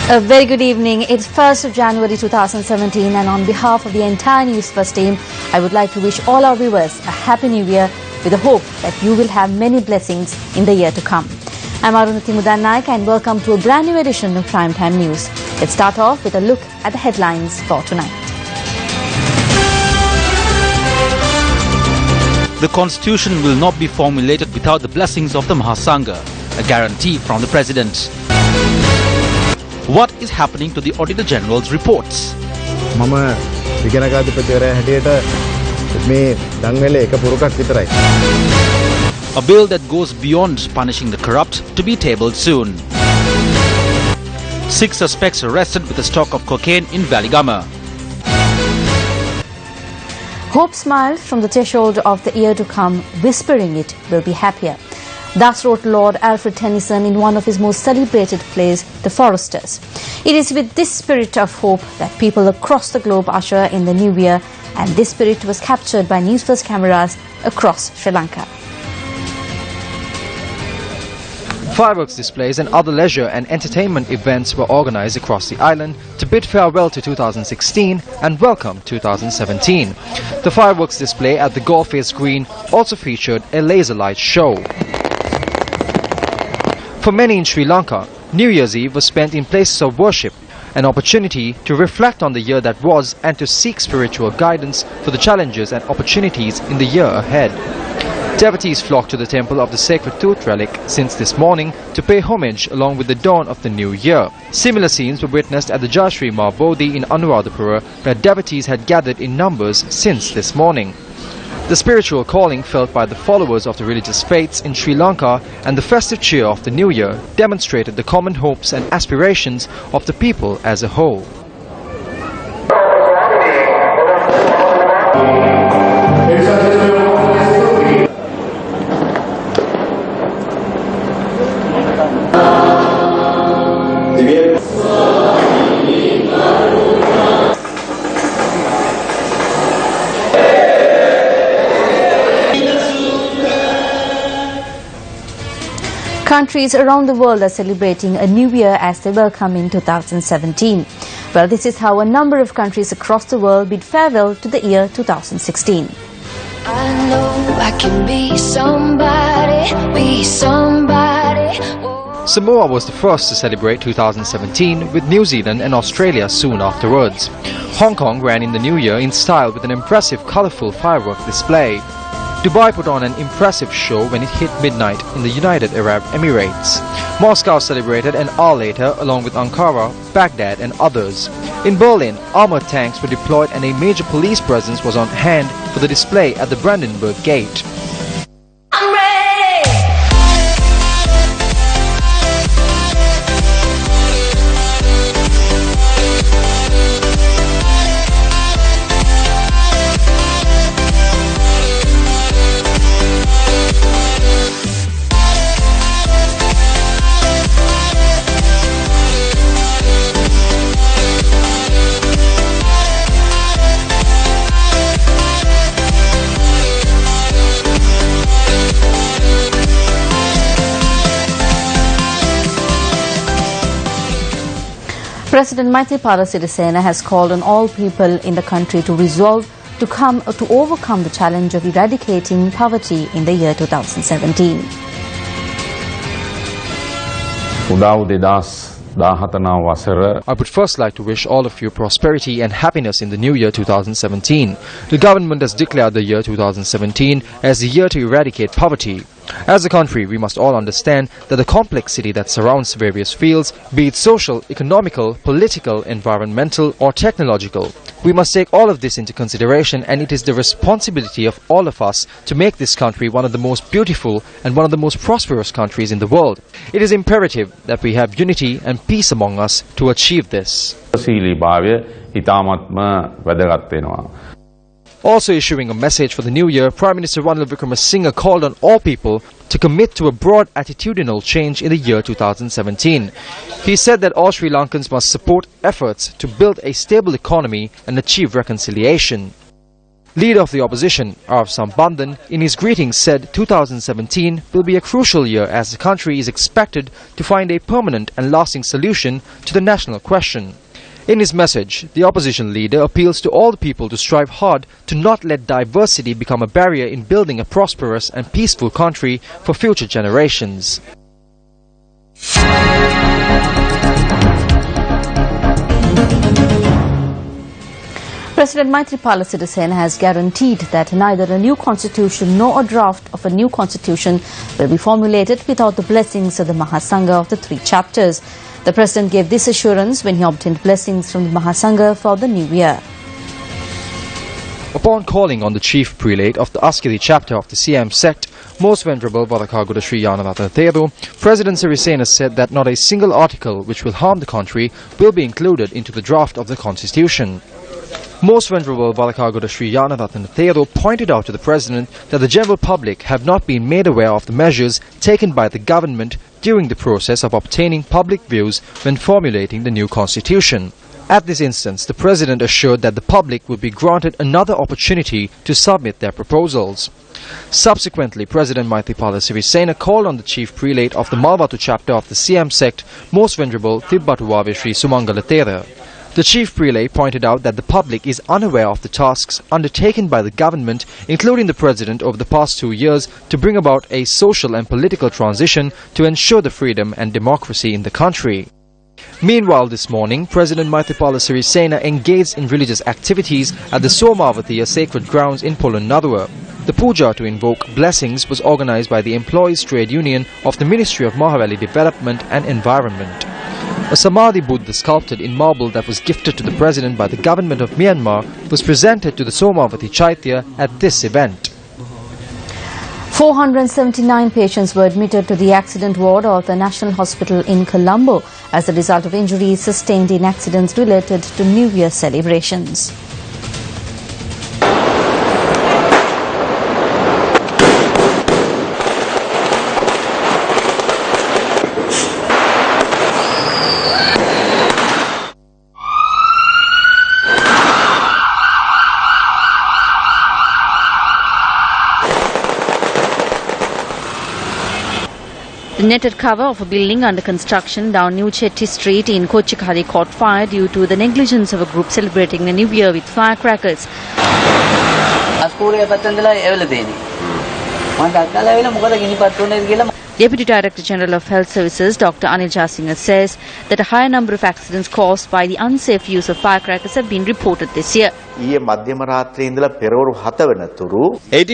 A very good evening. It's 1st of January 2017 and on behalf of the entire Newsfirst team, I would like to wish all our viewers a Happy New Year with the hope that you will have many blessings in the year to come. I'm Arunati Mudannaik and welcome to a brand new edition of Primetime News. Let's start off with a look at the headlines for tonight. The constitution will not be formulated without the blessings of the Mahasangha, a guarantee from the President. What is happening to the Auditor General's reports? A bill that goes beyond punishing the corrupt to be tabled soon. 6 suspects arrested with a stock of cocaine in Valigama. Hope smiled from the threshold of the year to come, whispering it will be happier. Thus wrote Lord Alfred Tennyson in one of his most celebrated plays, The Foresters. It is with this spirit of hope that people across the globe usher in the new year, and this spirit was captured by Newsfirst cameras across Sri Lanka. Fireworks displays and other leisure and entertainment events were organized across the island to bid farewell to 2016 and welcome 2017. The fireworks display at the Golf Face Green also featured a laser light show. For many in Sri Lanka, New Year's Eve was spent in places of worship, an opportunity to reflect on the year that was and to seek spiritual guidance for the challenges and opportunities in the year ahead. Devotees flocked to the temple of the sacred tooth relic since this morning to pay homage along with the dawn of the new year. Similar scenes were witnessed at the Jayashree Ma Bodhi in Anuradhapura, where devotees had gathered in numbers since this morning. The spiritual calling felt by the followers of the religious faiths in Sri Lanka and the festive cheer of the new year demonstrated the common hopes and aspirations of the people as a whole. Countries around the world are celebrating a new year as they welcome in 2017. Well, this is how a number of countries across the world bid farewell to the year 2016. I know I can be somebody, be somebody. Samoa was the first to celebrate 2017, with New Zealand and Australia soon afterwards. Hong Kong ran in the new year in style with an impressive colourful firework display. Dubai put on an impressive show when it hit midnight in the United Arab Emirates. Moscow celebrated an hour later along with Ankara, Baghdad and others. In Berlin, armoured tanks were deployed and a major police presence was on hand for the display at the Brandenburg Gate. President Maithripala Sirisena has called on all people in the country to resolve to overcome the challenge of eradicating poverty in the year 2017. I would first like to wish all of you prosperity and happiness in the new year 2017. The government has declared the year 2017 as the year to eradicate poverty. As a country, we must all understand that the complexity that surrounds various fields, be it social, economical, political, environmental or technological. We must take all of this into consideration, and it is the responsibility of all of us to make this country one of the most beautiful and one of the most prosperous countries in the world. It is imperative that we have unity and peace among us to achieve this. Also issuing a message for the new year, Prime Minister Ranil Wickremesinghe called on all people to commit to a broad attitudinal change in the year 2017. He said that all Sri Lankans must support efforts to build a stable economy and achieve reconciliation. Leader of the opposition, Arif Sambandhan, in his greetings said 2017 will be a crucial year as the country is expected to find a permanent and lasting solution to the national question. In his message, the opposition leader appeals to all the people to strive hard to not let diversity become a barrier in building a prosperous and peaceful country for future generations. President Maithripala Sirisena has guaranteed that neither a new constitution nor a draft of a new constitution will be formulated without the blessings of the Mahasangha of the three chapters. The President gave this assurance when he obtained blessings from the Mahasangha for the new year. Upon calling on the chief prelate of the Askiri chapter of the CM sect, Most Venerable Vadakaguda Sri Yanavatana Thedo, President Sirisena said that not a single article which will harm the country will be included into the draft of the constitution. Most Venerable Vadakaguda Sri Yanavatana Thedo pointed out to the President that the general public have not been made aware of the measures taken by the government during the process of obtaining public views when formulating the new constitution. At this instance, the President assured that the public would be granted another opportunity to submit their proposals. Subsequently, President Maithripala Sirisena called on the chief prelate of the Malwatu chapter of the CM sect, Most Venerable Tibbatuwave Sri Sumangala Thera. The chief prelate pointed out that the public is unaware of the tasks undertaken by the government, including the President over the past 2 years, to bring about a social and political transition to ensure the freedom and democracy in the country. Meanwhile, this morning, President Maithripala Sirisena engaged in religious activities at the Somavatiya sacred grounds in Polonnaruwa. The puja to invoke blessings was organized by the Employees Trade Union of the Ministry of Mahaweli Development and Environment. A Samadhi Buddha sculpted in marble that was gifted to the President by the government of Myanmar was presented to the Somavati Chaitya at this event. 479 patients were admitted to the accident ward of the National Hospital in Colombo as a result of injuries sustained in accidents related to New Year celebrations. The netted cover of a building under construction down New Chetty Street in Kochikari caught fire due to the negligence of a group celebrating the New Year with firecrackers. Deputy Director General of Health Services Dr. Anil Jasinger says that a higher number of accidents caused by the unsafe use of firecrackers have been reported this year. 80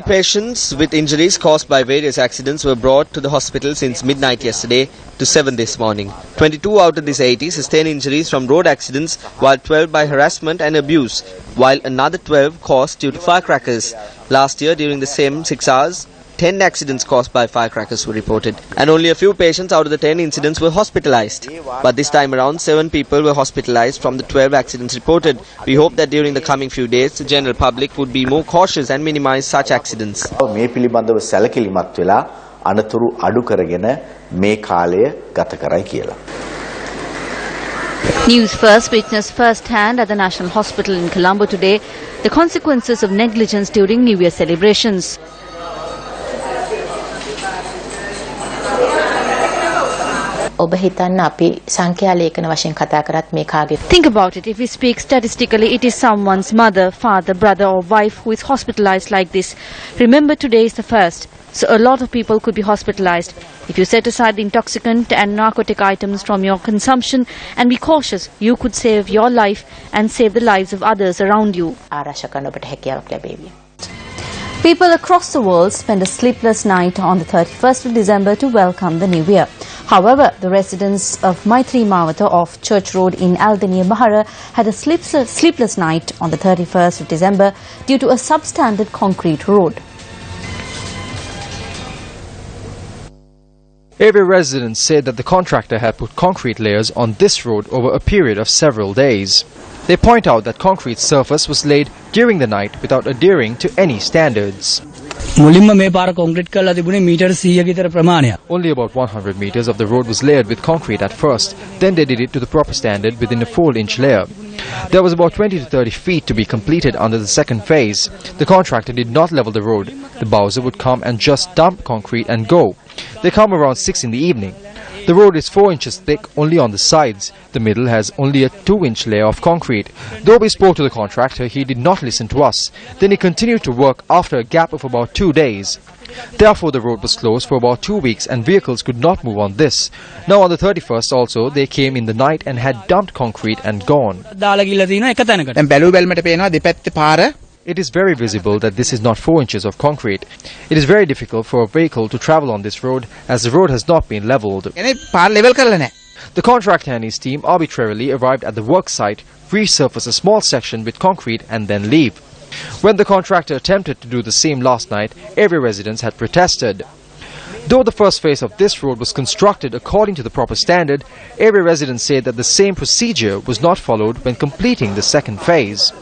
patients with injuries caused by various accidents were brought to the hospital since midnight yesterday to 7 this morning. 22 out of these 80 sustained injuries from road accidents, while 12 by harassment and abuse, while another 12 caused due to firecrackers. Last year, during the same 6 hours, 10 accidents caused by firecrackers were reported, and only a few patients out of the 10 incidents were hospitalized. But this time around, 7 people were hospitalized from the 12 accidents reported. We hope that during the coming few days, the general public would be more cautious and minimize such accidents. News First witnessed first-hand at the National Hospital in Colombo today the consequences of negligence during New Year celebrations. Think about it. If we speak statistically, it is someone's mother, father, brother or wife who is hospitalized like this. Remember, today is the first, so a lot of people could be hospitalized. If you set aside the intoxicant and narcotic items from your consumption and be cautious, you could save your life and save the lives of others around you. People across the world spend a sleepless night on the 31st of December to welcome the new year. However, the residents of Maitri Mawata off Church Road in Aldenia Bahara had a sleepless night on the 31st of December due to a substandard concrete road. Area residents said that the contractor had put concrete layers on this road over a period of several days. They point out that concrete surface was laid during the night without adhering to any standards. Only about 100 meters of the road was layered with concrete at first, then they did it to the proper standard within a 4-inch layer. There was about 20 to 30 feet to be completed under the second phase. The contractor did not level the road. The bowser would come and just dump concrete and go. They come around 6 in the evening. The road is 4 inches thick only on the sides. The middle has only a 2-inch layer of concrete. Though we spoke to the contractor, he did not listen to us. Then he continued to work after a gap of about 2 days. Therefore, the road was closed for about 2 weeks and vehicles could not move on this. Now on the 31st also, they came in the night and had dumped concrete and gone. It is very visible that this is not 4 inches of concrete. It is very difficult for a vehicle to travel on this road as the road has not been leveled. The contractor and his team arbitrarily arrived at the work site, resurface a small section with concrete and then leave. When the contractor attempted to do the same last night, every resident had protested. Though the first phase of this road was constructed according to the proper standard, every resident said that the same procedure was not followed when completing the second phase.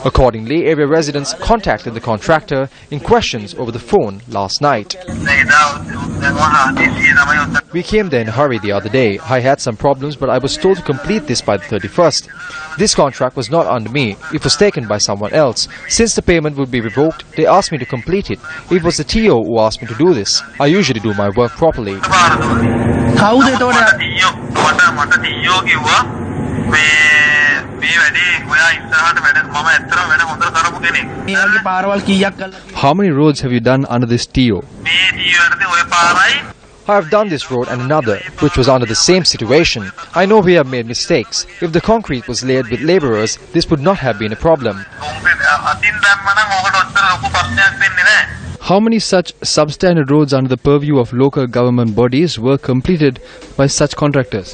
Accordingly, area residents contacted the contractor in questions over the phone last night. We came there in a hurry the other day. I had some problems, but I was told to complete this by the 31st. This contract was not under me. It was taken by someone else. Since the payment would be revoked, they asked me to complete it. It was the TO who asked me to do this. I usually do my work properly. How many roads have you done under this TO? I have done this road and another, which was under the same situation. I know we have made mistakes. If the concrete was laid with labourers, this would not have been a problem. How many such substandard roads under the purview of local government bodies were completed by such contractors?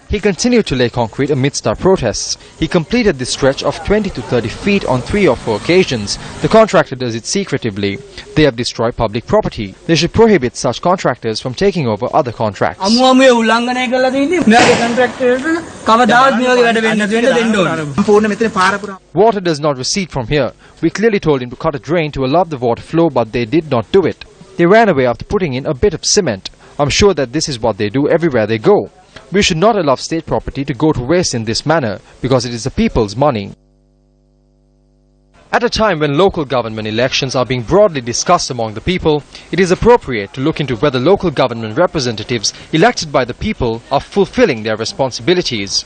He continued to lay concrete amidst our protests. He completed this stretch of 20 to 30 feet on 3 or 4 occasions. The contractor does it secretively. They have destroyed public property. They should prohibit such contractors from taking over other contracts. Water does not recede from here. We clearly told him to cut a drain to allow the water flow, but they did not do it. They ran away after putting in a bit of cement. I'm sure that this is what they do everywhere they go. We should not allow state property to go to waste in this manner, because it is the people's money. At a time when local government elections are being broadly discussed among the people, it is appropriate to look into whether local government representatives elected by the people are fulfilling their responsibilities.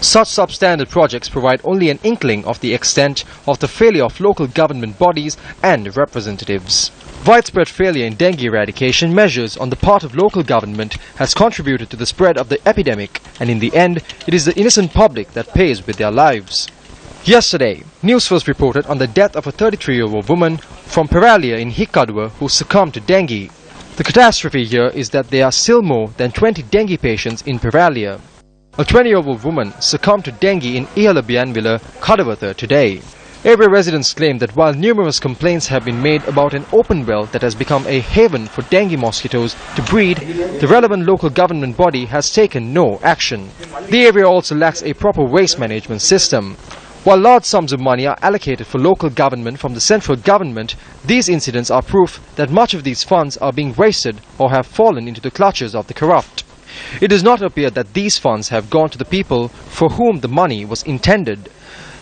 Such substandard projects provide only an inkling of the extent of the failure of local government bodies and representatives. Widespread failure in dengue eradication measures on the part of local government has contributed to the spread of the epidemic, and in the end, it is the innocent public that pays with their lives. Yesterday, Newsfirst reported on the death of a 33-year-old woman from Peralia in Hikkadua who succumbed to dengue. The catastrophe here is that there are still more than 20 dengue patients in Peralia. A 20-year-old woman succumbed to dengue in Ihalabianvilla, Kadavatha today. Area residents claim that while numerous complaints have been made about an open well that has become a haven for dengue mosquitoes to breed, the relevant local government body has taken no action. The area also lacks a proper waste management system. While large sums of money are allocated for local government from the central government, these incidents are proof that much of these funds are being wasted or have fallen into the clutches of the corrupt. It does not appear that these funds have gone to the people for whom the money was intended.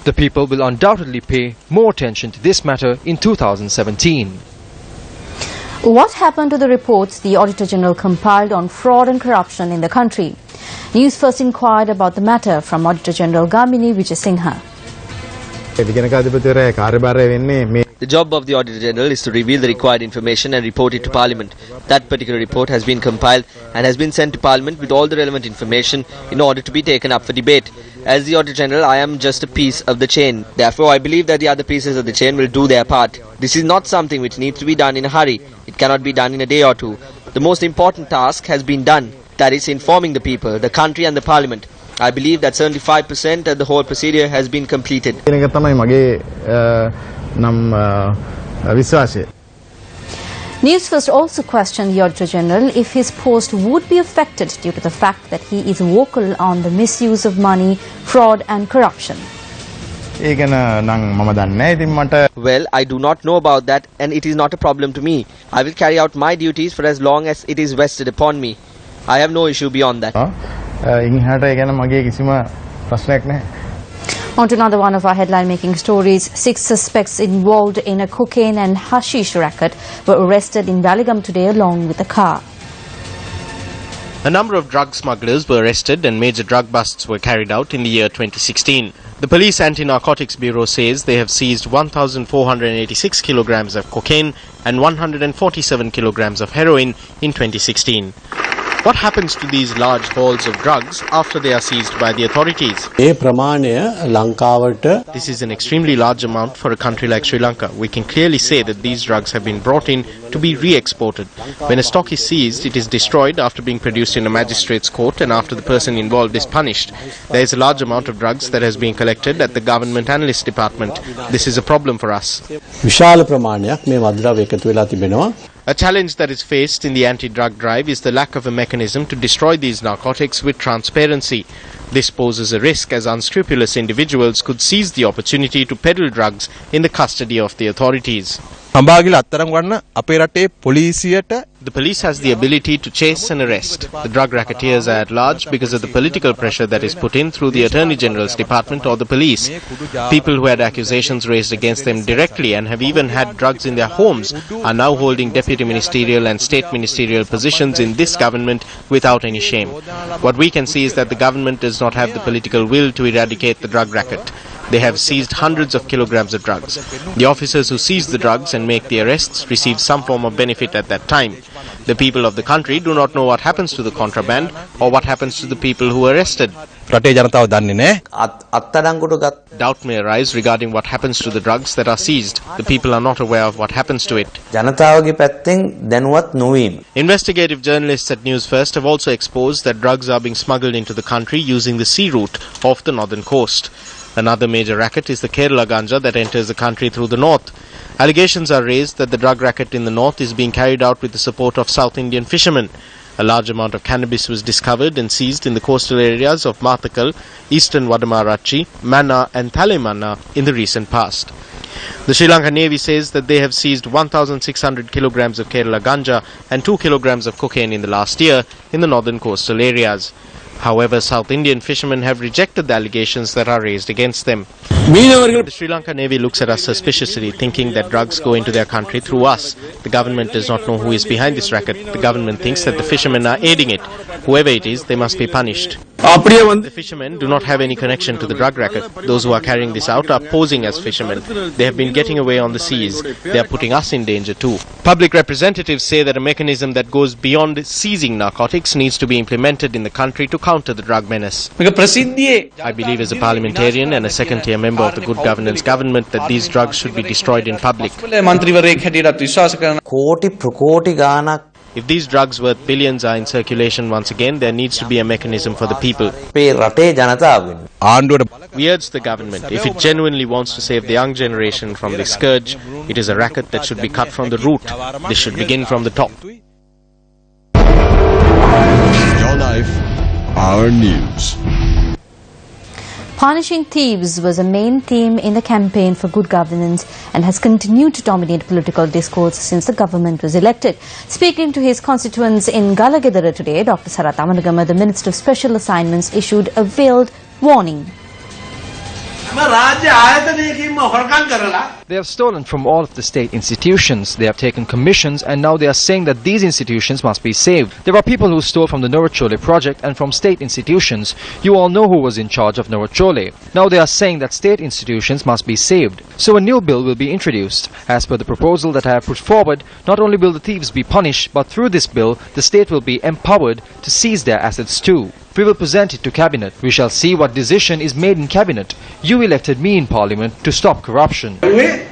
The people will undoubtedly pay more attention to this matter in 2017. What happened to the reports the Auditor General compiled on fraud and corruption in the country? News First inquired about the matter from Auditor General Gamini Vijayasinghe. The job of the Auditor General is to reveal the required information and report it to Parliament. That particular report has been compiled and has been sent to Parliament with all the relevant information in order to be taken up for debate. As the Auditor General, I am just a piece of the chain. Therefore, I believe that the other pieces of the chain will do their part. This is not something which needs to be done in a hurry. It cannot be done in a day or two. The most important task has been done. That is informing the people, the country and the Parliament. I believe that 75% of the whole procedure has been completed. News First also questioned the Auditor General if his post would be affected due to the fact that he is vocal on the misuse of money, fraud and corruption. Well, I do not know about that and it is not a problem to me. I will carry out my duties for as long as it is vested upon me. I have no issue beyond that. ප්‍රශ්නයක් නැහැ. On to another one of our headline-making stories. 6 suspects involved in a cocaine and hashish racket were arrested in Baligam today along with a car. A number of drug smugglers were arrested and major drug busts were carried out in the year 2016. The Police Anti-Narcotics Bureau says they have seized 1,486 kilograms of cocaine and 147 kilograms of heroin in 2016. What happens to these large hauls of drugs after they are seized by the authorities? This is an extremely large amount for a country like Sri Lanka. We can clearly say that these drugs have been brought in to be re-exported. When a stock is seized, it is destroyed after being produced in a magistrate's court and after the person involved is punished. There is a large amount of drugs that has been collected at the Government Analyst Department. This is a problem for us. A challenge that is faced in the anti-drug drive is the lack of a mechanism to destroy these narcotics with transparency. This poses a risk as unscrupulous individuals could seize the opportunity to peddle drugs in the custody of the authorities. The police has the ability to chase and arrest. The drug racketeers are at large because of the political pressure that is put in through the Attorney General's Department or the police. People who had accusations raised against them directly and have even had drugs in their homes are now holding deputy ministerial and state ministerial positions in this government without any shame. What we can see is that the government does not have the political will to eradicate the drug racket. They have seized hundreds of kilograms of drugs. The officers who seize the drugs and make the arrests receive some form of benefit at that time. The people of the country do not know what happens to the contraband or what happens to the people who are arrested. Doubt may arise regarding what happens to the drugs that are seized. The people are not aware of what happens to it. Investigative journalists at Newsfirst have also exposed that drugs are being smuggled into the country using the sea route off the northern coast. Another major racket is the Kerala ganja that enters the country through the north. Allegations are raised that the drug racket in the north is being carried out with the support of South Indian fishermen. A large amount of cannabis was discovered and seized in the coastal areas of Mathakal, eastern Vadamarachi, Manna and Thalemana in the recent past. The Sri Lanka Navy says that they have seized 1,600 kilograms of Kerala ganja and 2 kilograms of cocaine in the last year in the northern coastal areas. However, South Indian fishermen have rejected the allegations that are raised against them. The Sri Lanka Navy looks at us suspiciously, thinking that drugs go into their country through us. The government does not know who is behind this racket. The government thinks that the fishermen are aiding it. Whoever it is, they must be punished. The fishermen do not have any connection to the drug racket. Those who are carrying this out are posing as fishermen. They have been getting away on the seas. They are putting us in danger too. Public representatives say that a mechanism that goes beyond seizing narcotics needs to be implemented in the country to counter the drug menace. I believe as a parliamentarian and a second-tier member of the Good Governance government that these drugs should be destroyed in public. If these drugs worth billions are in circulation once again, there needs to be a mechanism for the people. We urge the government, if it genuinely wants to save the young generation from this scourge, it is a racket that should be cut from the root. This should begin from the top. Your life, our news. Punishing thieves was a main theme in the campaign for good governance and has continued to dominate political discourse since the government was elected. Speaking to his constituents in Galagedara today, Dr. Sarath Amanagama, the Minister of Special Assignments, issued a veiled warning. They have stolen from all of the state institutions. They have taken commissions and now they are saying that these institutions must be saved. There are people who stole from the Norachole project and from state institutions. You all know who was in charge of Norachole. Now they are saying that state institutions must be saved. So a new bill will be introduced. As per the proposal that I have put forward, not only will the thieves be punished, but through this bill, the state will be empowered to seize their assets too. We will present it to Cabinet. We shall see what decision is made in Cabinet. You elected me in Parliament to stop corruption. The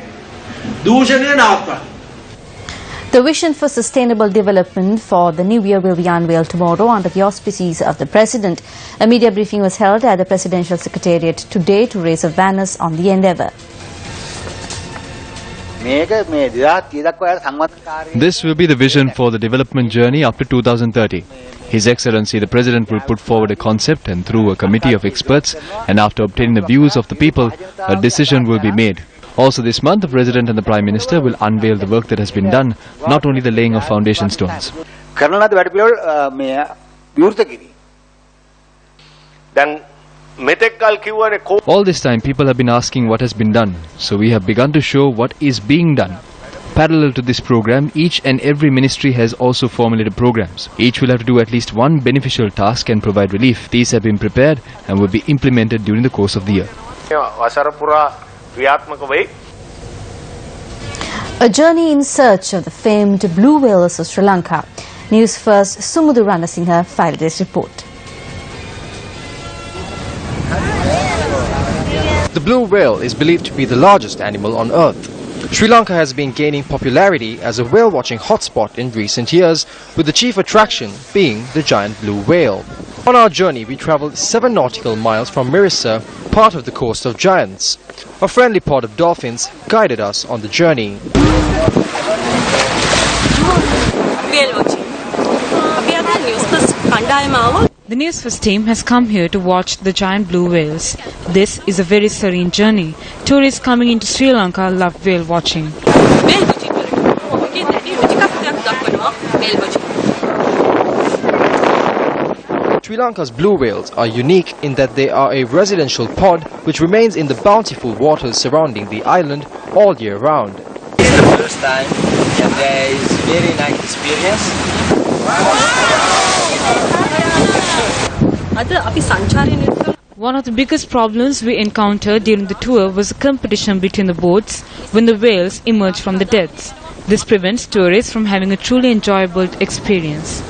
vision for sustainable development for the new year will be unveiled tomorrow under the auspices of the President. A media briefing was held at the Presidential Secretariat today to raise awareness on the endeavour. This will be the vision for the development journey up to 2030. His Excellency the President will put forward a concept and through a committee of experts and after obtaining the views of the people, a decision will be made. Also this month, the President and the Prime Minister will unveil the work that has been done, not only the laying of foundation stones. All this time people have been asking what has been done, so we have begun to show what is being done. Parallel to this program, each and every ministry has also formulated programs. Each will have to do at least one beneficial task and provide relief. These have been prepared and will be implemented during the course of the year. A journey in search of the famed blue whales of Sri Lanka. Newsfirst Sumudhu Ranasinghe filed this report. The blue whale is believed to be the largest animal on Earth. Sri Lanka has been gaining popularity as a whale-watching hotspot in recent years, with the chief attraction being the giant blue whale. On our journey, we travelled 7 nautical miles from Mirissa, part of the Coast of Giants. A friendly pod of dolphins guided us on the journey. The Newsfirst team has come here to watch the giant blue whales. This is a very serene journey. Tourists coming into Sri Lanka love whale watching. Sri Lanka's blue whales are unique in that they are a residential pod which remains in the bountiful waters surrounding the island all year round. It's the first time and there is very nice experience. One of the biggest problems we encountered during the tour was a competition between the boats when the whales emerge from the depths. This prevents tourists from having a truly enjoyable experience.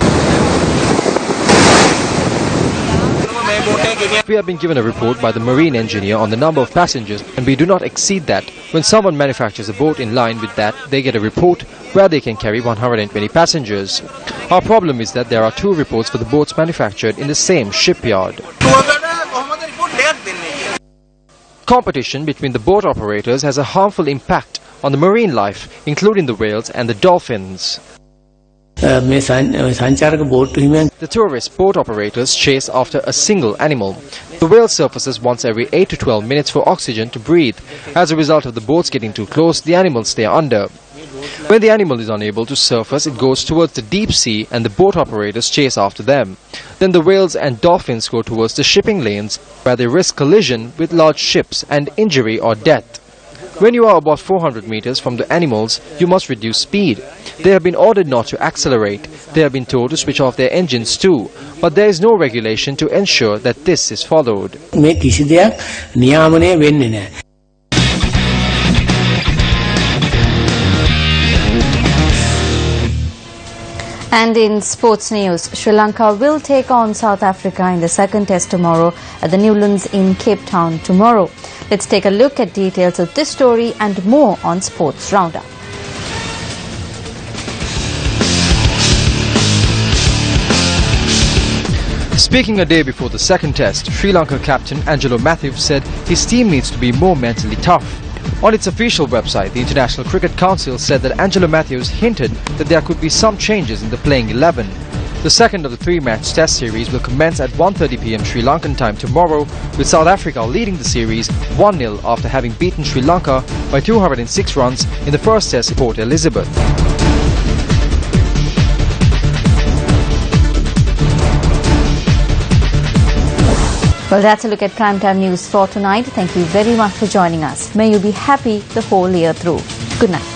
We have been given a report by the marine engineer on the number of passengers, and we do not exceed that. When someone manufactures a boat in line with that, they get a report where they can carry 120 passengers. Our problem is that there are 2 reports for the boats manufactured in the same shipyard. Competition between the boat operators has a harmful impact on the marine life, including the whales and the dolphins. The tourist boat operators chase after a single animal. The whale surfaces once every 8 to 12 minutes for oxygen to breathe. As a result of the boats getting too close, the animals stay under. When the animal is unable to surface, it goes towards the deep sea and the boat operators chase after them. Then the whales and dolphins go towards the shipping lanes where they risk collision with large ships and injury or death. When you are about 400 meters from the animals, you must reduce speed. They have been ordered not to accelerate. They have been told to switch off their engines too. But there is no regulation to ensure that this is followed. And in sports news, Sri Lanka will take on South Africa in the second test tomorrow at the Newlands in Cape Town tomorrow. Let's take a look at details of this story and more on Sports Roundup. Speaking a day before the second test, Sri Lanka captain Angelo Matthews said his team needs to be more mentally tough. On its official website, the International Cricket Council said that Angelo Matthews hinted that there could be some changes in the playing 11. The second of the 3-match test series will commence at 1:30 p.m. Sri Lankan time tomorrow, with South Africa leading the series 1-0 after having beaten Sri Lanka by 206 runs in the first test at Port Elizabeth. Well, that's a look at primetime news for tonight. Thank you very much for joining us. May you be happy the whole year through. Good night.